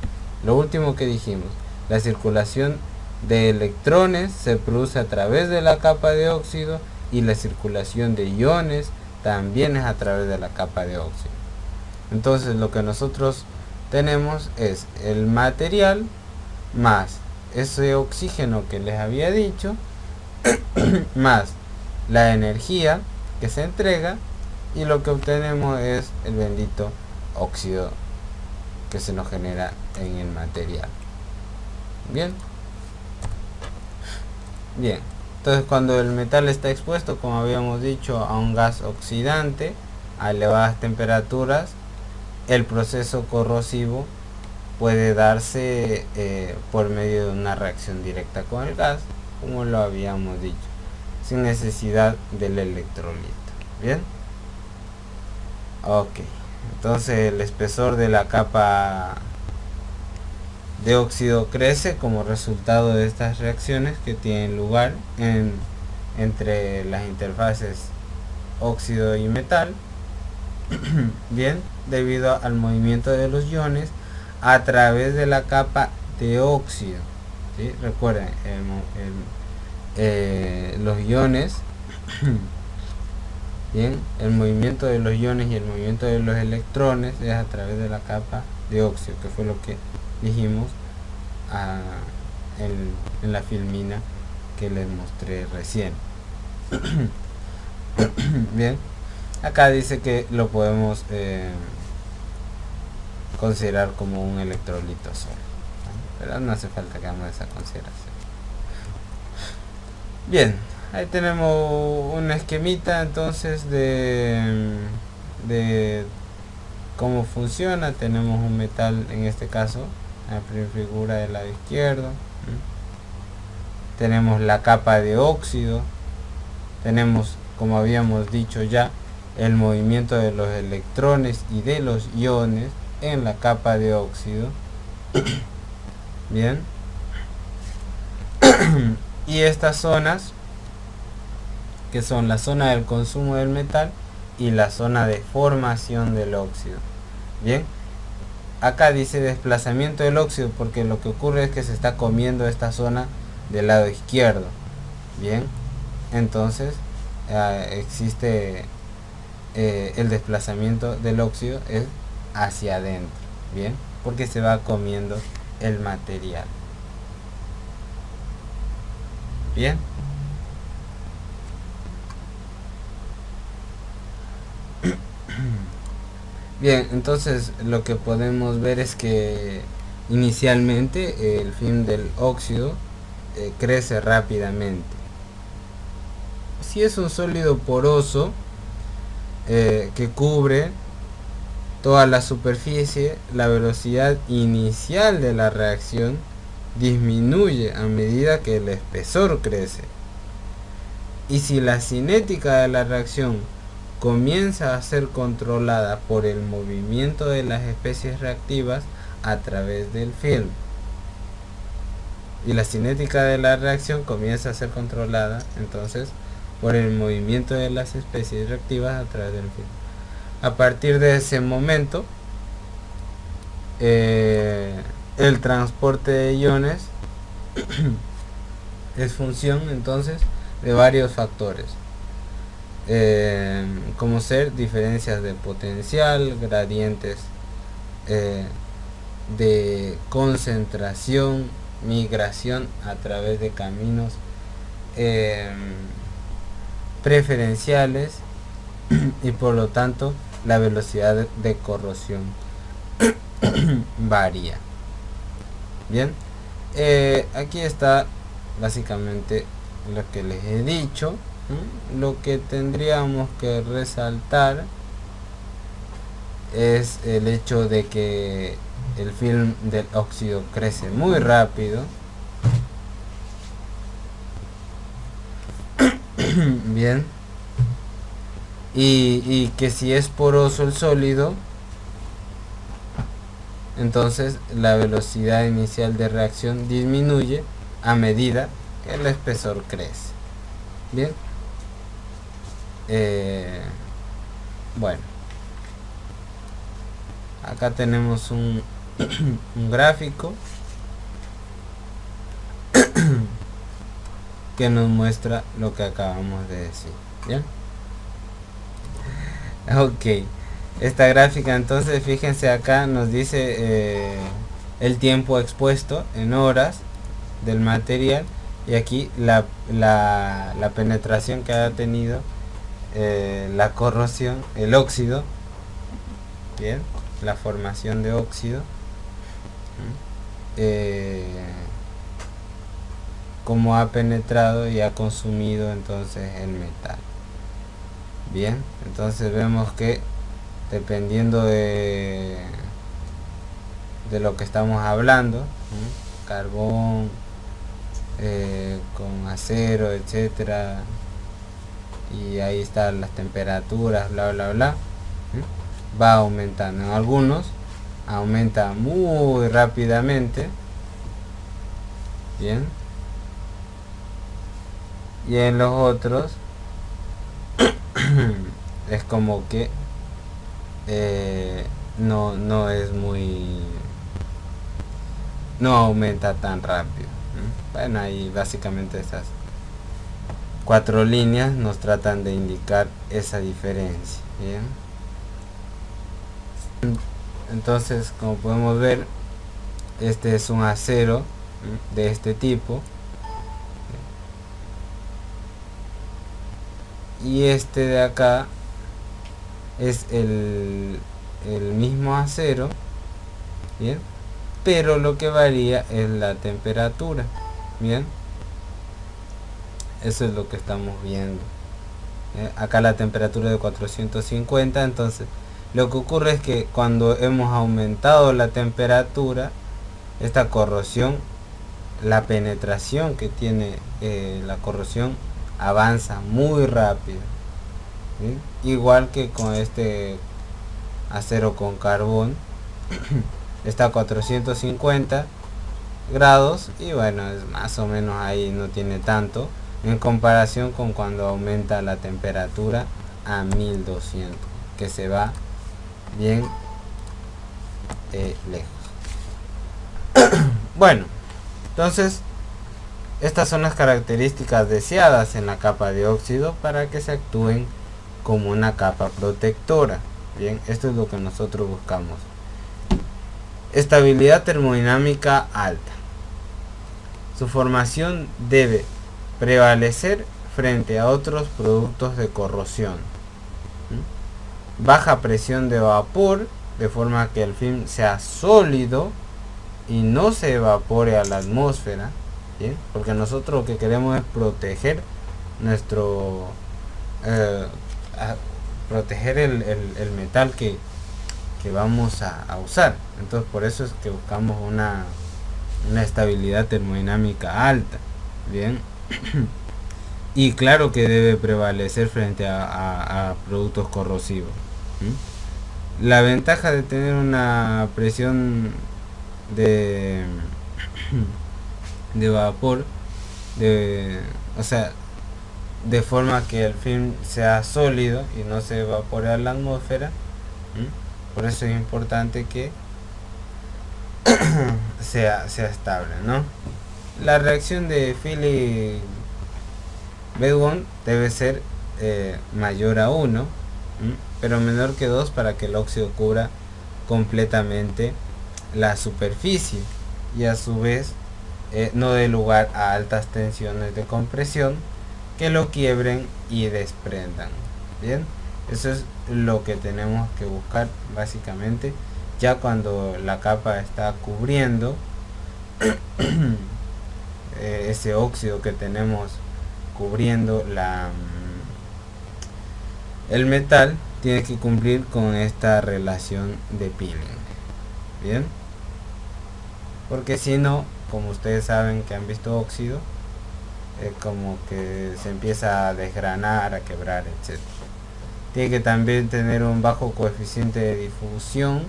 lo último que dijimos, la circulación de electrones se produce a través de la capa de óxido, y la circulación de iones también es a través de la capa de óxido. Entonces lo que nosotros tenemos es el material más ese oxígeno que les había dicho, más la energía que se entrega, y lo que obtenemos es el bendito óxido que se nos genera en el material. Bien, Bien, entonces cuando el metal está expuesto, como habíamos dicho, a un gas oxidante a elevadas temperaturas, el proceso corrosivo puede darse por medio de una reacción directa con el gas, como lo habíamos dicho, sin necesidad del electrolito. Bien, ok, entonces el espesor de la capa de óxido crece como resultado de estas reacciones que tienen lugar entre las interfaces óxido y metal. Bien, debido al movimiento de los iones a través de la capa de óxido, ¿sí? Recuerden, los iones bien, el movimiento de los iones y el movimiento de los electrones es a través de la capa de óxido, que fue lo que dijimos en la filmina que les mostré recién. Bien, acá dice que lo podemos considerar como un electrolito solo, pero no hace falta que hagamos esa consideración. Bien, ahí tenemos una esquemita entonces de cómo funciona. Tenemos un metal, en este caso la primera figura del lado izquierdo. Tenemos la capa de óxido, tenemos, como habíamos dicho ya, el movimiento de los electrones y de los iones en la capa de óxido. Bien, y estas zonas, que son la zona del consumo del metal y la zona de formación del óxido. Bien, acá dice desplazamiento del óxido porque lo que ocurre es que se está comiendo esta zona del lado izquierdo. Bien, entonces existe el desplazamiento del óxido es hacia adentro. Bien, porque se va comiendo el material. Bien, bien, entonces lo que podemos ver es que inicialmente el film del óxido crece rápidamente. Si es un sólido poroso que cubre toda la superficie, la velocidad inicial de la reacción disminuye a medida que el espesor crece. Y si la cinética de la reacción comienza a ser controlada por el movimiento de las especies reactivas a través del film, y la cinética de la reacción comienza a ser controlada entonces por el movimiento de las especies reactivas a través del film. A partir de ese momento, el transporte de iones es función entonces de varios factores, como ser diferencias de potencial, gradientes de concentración, migración a través de caminos preferenciales y por lo tanto la velocidad de corrosión varía. Bien, aquí está básicamente lo que les he dicho. Lo que tendríamos que resaltar es el hecho de que el film del óxido crece muy rápido. Bien, y que si es poroso el sólido, entonces la velocidad inicial de reacción disminuye a medida que el espesor crece. Bien, bueno, acá tenemos un gráfico que nos muestra lo que acabamos de decir. Bien, ok, esta gráfica entonces, fíjense, acá nos dice el tiempo expuesto en horas del material, y aquí la penetración que ha tenido la corrosión, el óxido. Bien, la formación de óxido cómo ha penetrado y ha consumido entonces el metal. Bien, entonces vemos que dependiendo de lo que estamos hablando, carbón con acero, etcétera, y ahí están las temperaturas, bla bla bla, va aumentando. En algunos aumenta muy rápidamente, bien, y en los otros es como que no es muy, no aumenta tan rápido. Bueno, ahí básicamente esas 4 líneas nos tratan de indicar esa diferencia. Bien, entonces, como podemos ver, este es un acero de este tipo, y este de acá es el mismo acero, bien, pero lo que varía es la temperatura. Bien, eso es lo que estamos viendo. Acá la temperatura de 450. Entonces lo que ocurre es que cuando hemos aumentado la temperatura, esta corrosión, la penetración que tiene la corrosión avanza muy rápido. ¿Sí? Igual que con este acero con carbón, está a 450 grados y bueno, es más o menos ahí, no tiene tanto en comparación con cuando aumenta la temperatura a 1200, que se va bien lejos. Bueno, entonces estas son las características deseadas en la capa de óxido para que se actúen como una capa protectora. Bien, esto es lo que nosotros buscamos. Estabilidad termodinámica alta. Su formación debe prevalecer frente a otros productos de corrosión. Baja presión de vapor, de forma que el film sea sólido y no se evapore a la atmósfera. ¿Bien? Porque nosotros lo que queremos es proteger nuestro proteger el metal que vamos a usar. Entonces por eso es que buscamos una estabilidad termodinámica alta. Bien. Y claro que debe prevalecer frente a productos corrosivos. La ventaja de tener una presión de vapor, o sea, de forma que el film sea sólido y no se evapore a la atmósfera. Por eso es importante que sea estable, ¿no? La reacción de Philip-Bedouin debe ser mayor a 1, pero menor que 2 para que el óxido cubra completamente la superficie y a su vez no dé lugar a altas tensiones de compresión que lo quiebren y desprendan. Bien, eso es lo que tenemos que buscar básicamente ya cuando la capa está cubriendo ese óxido que tenemos cubriendo el metal, tiene que cumplir con esta relación de peeling. Bien, porque si no, como ustedes saben que han visto óxido, como que se empieza a desgranar, a quebrar, etc. Tiene que también tener un bajo coeficiente de difusión,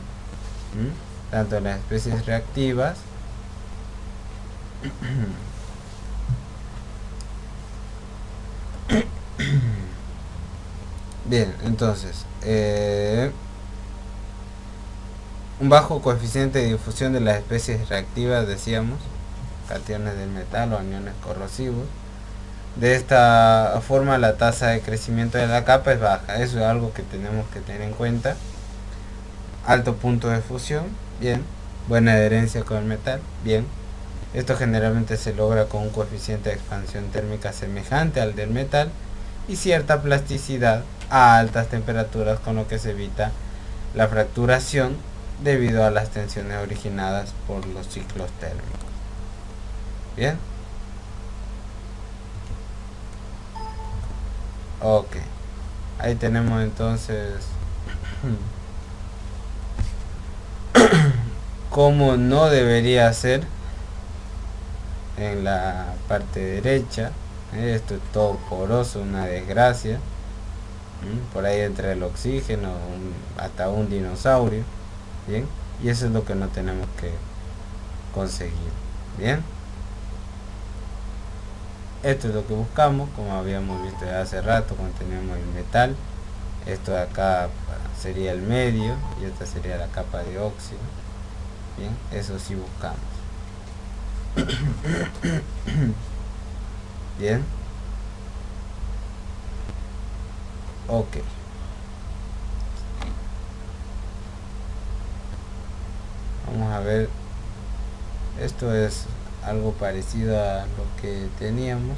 tanto en las especies reactivas bien, entonces un bajo coeficiente de difusión de las especies reactivas, decíamos, cationes del metal o aniones corrosivos. De esta forma la tasa de crecimiento de la capa es baja. Eso es algo que tenemos que tener en cuenta. Alto punto de fusión, bien. Buena adherencia con el metal, bien. Esto generalmente se logra con un coeficiente de expansión térmica semejante al del metal y cierta plasticidad a altas temperaturas, con lo que se evita la fracturación debido a las tensiones originadas por los ciclos térmicos. Bien. Ok, ahí tenemos entonces cómo no debería ser en la parte derecha. Esto es todo poroso, una desgracia. Por ahí entra el oxígeno, hasta un dinosaurio. Bien, y eso es lo que no tenemos que conseguir. Bien, esto es lo que buscamos, como habíamos visto ya hace rato cuando teníamos el metal. Esto de acá sería el medio y esta sería la capa de óxido. Bien, eso sí buscamos. Bien, ok. Vamos a ver, esto es algo parecido a lo que teníamos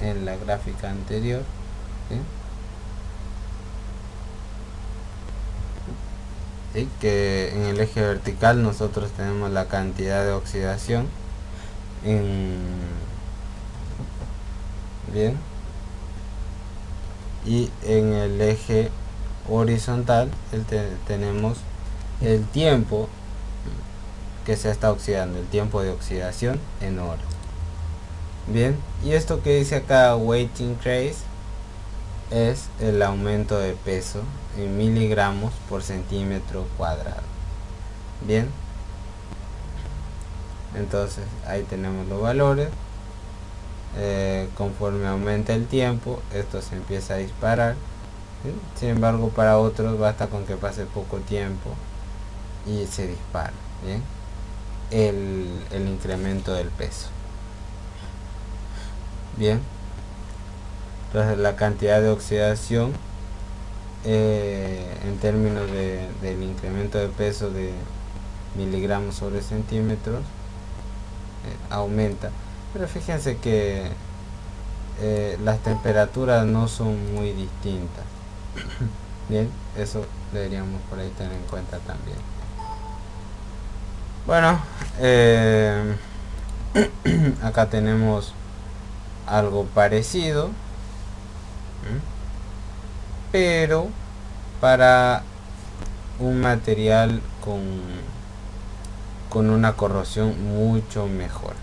en la gráfica anterior. ¿Sí? ¿Sí? Que en el eje vertical nosotros tenemos la cantidad de oxidación bien, y en el eje horizontal tenemos el tiempo que se está oxidando, el tiempo de oxidación en horas. Bien, y esto que dice acá weight increase es el aumento de peso en miligramos por centímetro cuadrado. Bien, entonces ahí tenemos los valores. Conforme aumenta el tiempo, esto se empieza a disparar. ¿Sí? Sin embargo, para otros basta con que pase poco tiempo y se dispara. Bien, el incremento del peso. Bien, entonces la cantidad de oxidación en términos del incremento de peso de miligramos sobre centímetros aumenta, pero fíjense que las temperaturas no son muy distintas. Bien, eso deberíamos por ahí tener en cuenta también. Bueno, acá tenemos algo parecido, pero para un material con una corrosión mucho mejor.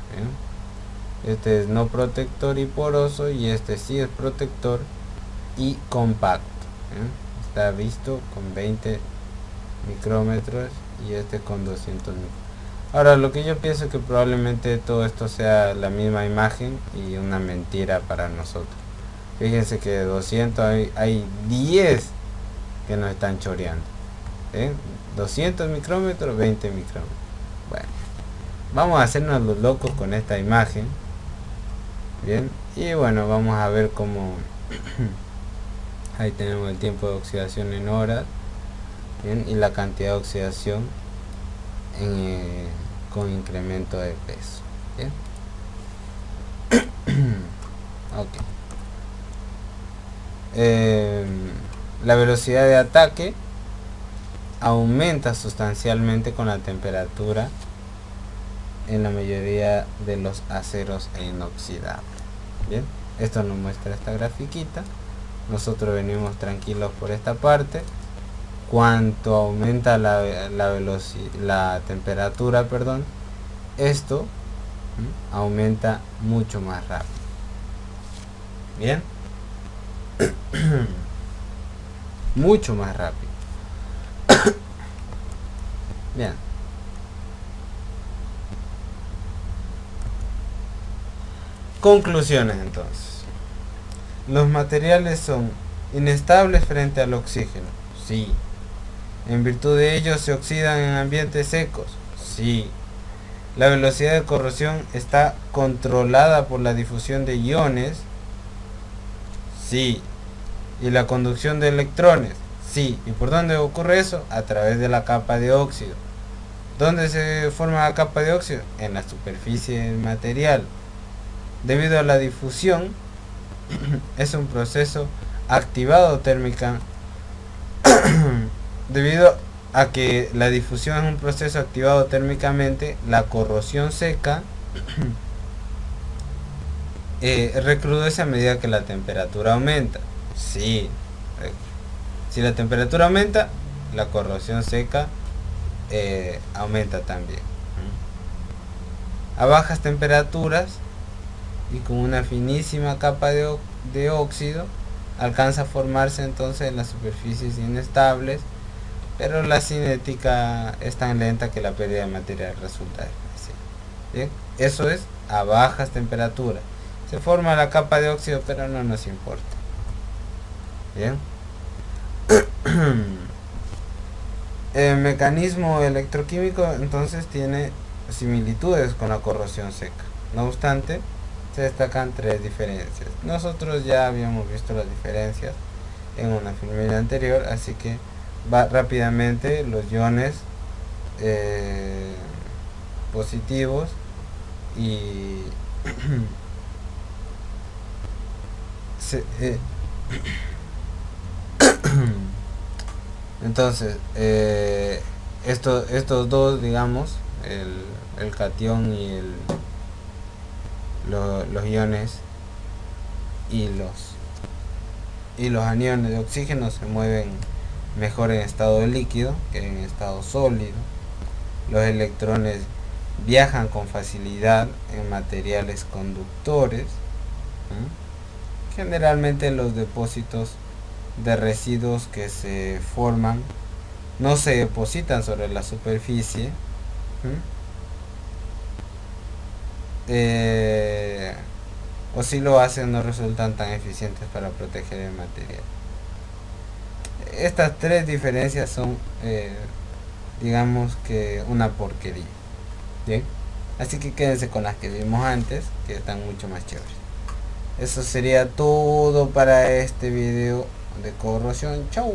Este es no protector y poroso, y este sí es protector y compacto. Está visto con 20 micrómetros y este con 200 micrómetros. Ahora, lo que yo pienso es que probablemente todo esto sea la misma imagen y una mentira para nosotros. Fíjense que de 200 hay 10 que nos están choreando. 200 micrómetros, 20 micrómetros. Bueno, vamos a hacernos los locos con esta imagen. Bien, y bueno, vamos a ver cómo ahí tenemos el tiempo de oxidación en horas. Bien, y la cantidad de oxidación con incremento de peso. Bien. Ok. La velocidad de ataque aumenta sustancialmente con la temperatura en la mayoría de los aceros inoxidables. Bien, esto nos muestra esta grafiquita. Nosotros venimos tranquilos por esta parte. Cuanto aumenta la temperatura, perdón, esto aumenta mucho más rápido. Bien, mucho más rápido. Bien, conclusiones entonces. Los materiales son inestables frente al oxígeno. Sí. En virtud de ello se oxidan en ambientes secos. Sí. La velocidad de corrosión está controlada por la difusión de iones. Sí. Y la conducción de electrones. Sí. ¿Y por dónde ocurre eso? A través de la capa de óxido. ¿Dónde se forma la capa de óxido? En la superficie del material. Debido a la difusión, es un proceso activado térmica. Debido a que la difusión es un proceso activado térmicamente, la corrosión seca recrudece a medida que la temperatura aumenta. Sí. Si la temperatura aumenta, la corrosión seca aumenta también. A bajas temperaturas y con una finísima capa de óxido, alcanza a formarse entonces en las superficies inestables, pero la cinética es tan lenta que la pérdida de material resulta difícil. ¿Bien? Eso es a bajas temperaturas. Se forma la capa de óxido, pero no nos importa. Bien. El mecanismo electroquímico entonces tiene similitudes con la corrosión seca. No obstante, se destacan tres diferencias. Nosotros ya habíamos visto las diferencias en una filmina anterior, así que va rápidamente. Los iones positivos y entonces estos dos, digamos, el catión y los iones y los aniones de oxígeno se mueven mejor en estado líquido que en estado sólido. Los electrones viajan con facilidad en materiales conductores. Generalmente los depósitos de residuos que se forman no se depositan sobre la superficie, o si lo hacen no resultan tan eficientes para proteger el material. Estas tres diferencias son digamos que una porquería. Bien, así que quédense con las que vimos antes, que están mucho más chéveres. Eso sería todo para este video de corrosión. Chau.